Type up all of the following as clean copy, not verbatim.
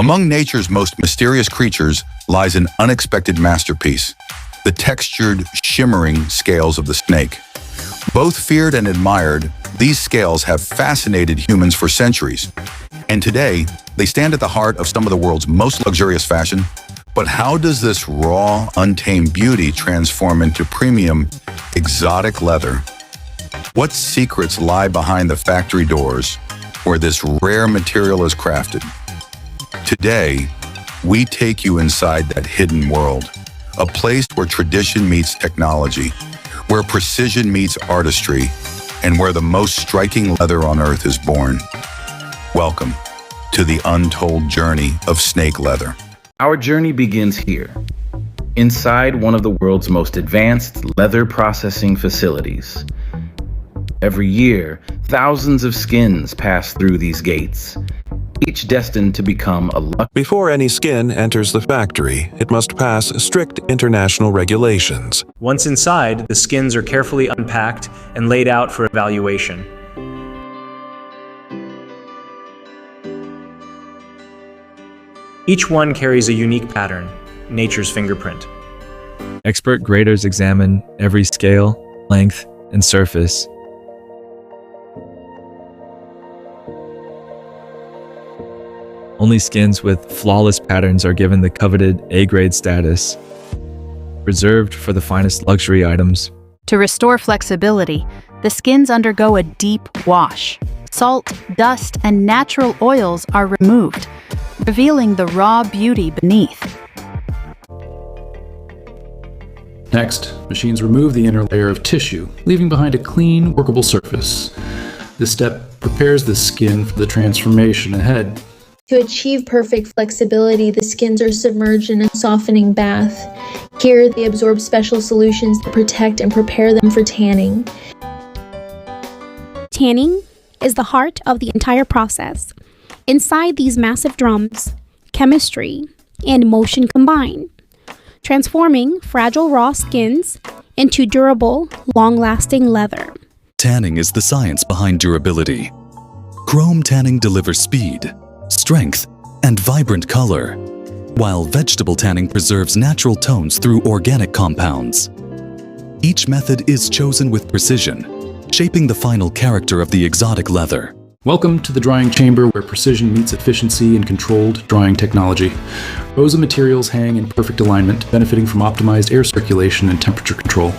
Among nature's most mysterious creatures lies an unexpected masterpiece, the textured, shimmering scales of the snake. Both feared and admired, these scales have fascinated humans for centuries. And today, they stand at the heart of some of the world's most luxurious fashion. But how does this raw, untamed beauty transform into premium, exotic leather? What secrets lie behind the factory doors where this rare material is crafted? Today, we take you inside that hidden world, a place where tradition meets technology, where precision meets artistry, and where the most striking leather on earth is born. Welcome to the untold journey of snake leather. Our journey begins here, inside one of the world's most advanced leather processing facilities. Every year, thousands of skins pass through these gates, each destined to become a luxury. Before any skin enters the factory, it must pass strict international regulations. Once inside, the skins are carefully unpacked and laid out for evaluation. Each one carries a unique pattern, nature's fingerprint. Expert graders examine every scale, length, and surface. Only skins with flawless patterns are given the coveted A-grade status, reserved for the finest luxury items. To restore flexibility, the skins undergo a deep wash. Salt, dust, and natural oils are removed, revealing the raw beauty beneath. Next, machines remove the inner layer of tissue, leaving behind a clean, workable surface. This step prepares the skin for the transformation ahead. To achieve perfect flexibility, the skins are submerged in a softening bath. Here, they absorb special solutions that protect and prepare them for tanning. Tanning is the heart of the entire process. Inside these massive drums, chemistry and motion combine, transforming fragile raw skins into durable, long-lasting leather. Tanning is the science behind durability. Chrome tanning delivers speed, strength, and vibrant color, while vegetable tanning preserves natural tones through organic compounds. Each method is chosen with precision, shaping the final character of the exotic leather. Welcome to the drying chamber where precision meets efficiency and controlled drying technology. Rows of materials hang in perfect alignment, benefiting from optimized air circulation and temperature control.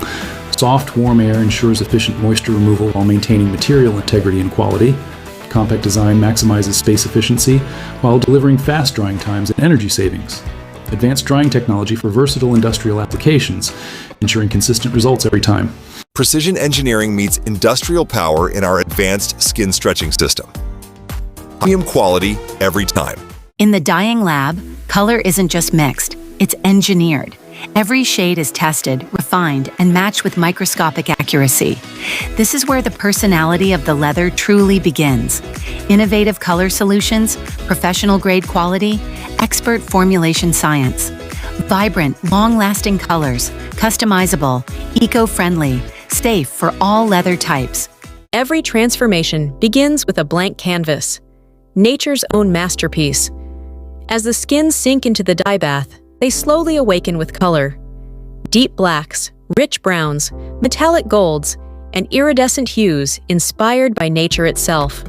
Soft, warm air ensures efficient moisture removal while maintaining material integrity and quality. Compact design maximizes space efficiency while delivering fast drying times and energy savings. Advanced drying technology for versatile industrial applications, ensuring consistent results every time. Precision engineering meets industrial power in our advanced skin stretching system. Premium quality every time. In the dyeing lab, color isn't just mixed, it's engineered. Every shade is tested, refined, and matched with microscopic accuracy. This is where the personality of the leather truly begins. Innovative color solutions, professional-grade quality, expert formulation science. Vibrant, long-lasting colors, customizable, eco-friendly, safe for all leather types. Every transformation begins with a blank canvas, nature's own masterpiece. As the skins sink into the dye bath, they slowly awaken with color. Deep blacks, rich browns, metallic golds, and iridescent hues inspired by nature itself.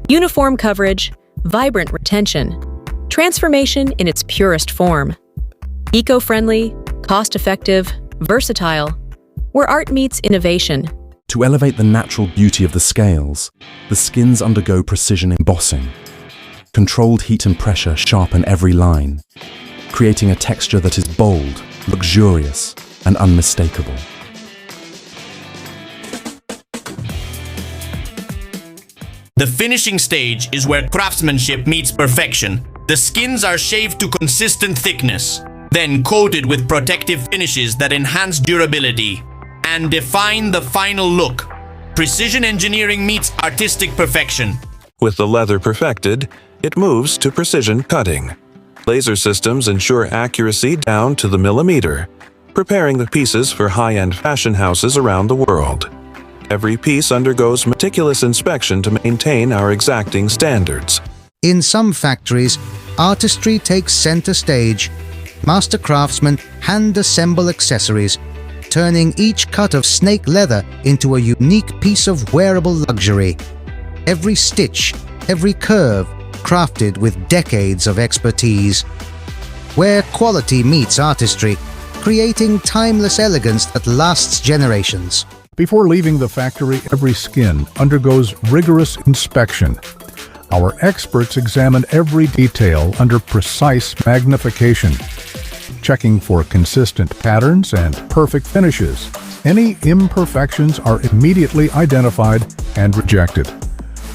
Uniform coverage, vibrant retention, transformation in its purest form. Eco-friendly, cost-effective, versatile, where art meets innovation. To elevate the natural beauty of the scales, the skins undergo precision embossing. Controlled heat and pressure sharpen every line, creating a texture that is bold, luxurious, and unmistakable. The finishing stage is where craftsmanship meets perfection. The skins are shaved to consistent thickness, then coated with protective finishes that enhance durability and define the final look. Precision engineering meets artistic perfection. With the leather perfected, it moves to precision cutting. Laser systems ensure accuracy down to the millimeter, preparing the pieces for high-end fashion houses around the world. Every piece undergoes meticulous inspection to maintain our exacting standards. In some factories, artistry takes center stage. Master craftsmen hand-assemble accessories, turning each cut of snake leather into a unique piece of wearable luxury. Every stitch, every curve, crafted with decades of expertise. Where quality meets artistry, creating timeless elegance that lasts generations. Before leaving the factory, every skin undergoes rigorous inspection. Our experts examine every detail under precise magnification, checking for consistent patterns and perfect finishes. Any imperfections are immediately identified and rejected.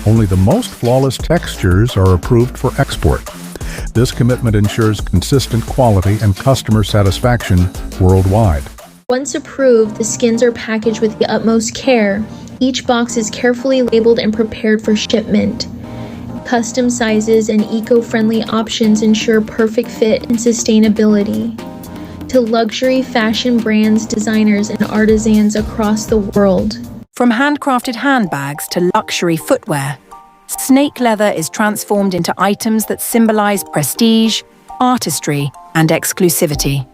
Only the most flawless textures are approved for export. This commitment ensures consistent quality and customer satisfaction worldwide. Once approved, the skins are packaged with the utmost care. Each box is carefully labeled and prepared for shipment. Custom sizes and eco-friendly options ensure perfect fit and sustainability. To luxury fashion brands, designers, and artisans across the world. From handcrafted handbags to luxury footwear, snake leather is transformed into items that symbolize prestige, artistry, and exclusivity.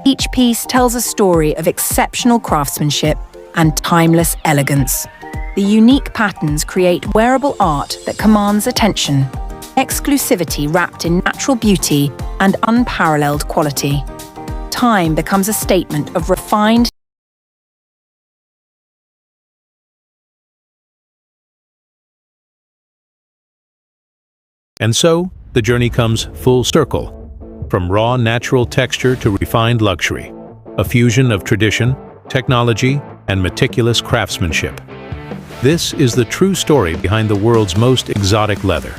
Each piece tells a story of exceptional craftsmanship and timeless elegance. The unique patterns create wearable art that commands attention, exclusivity wrapped in natural beauty and unparalleled quality. Time becomes a statement of refined And so, the journey comes full circle. From raw natural texture to refined luxury. A fusion of tradition, technology, and meticulous craftsmanship. This is the true story behind the world's most exotic leather.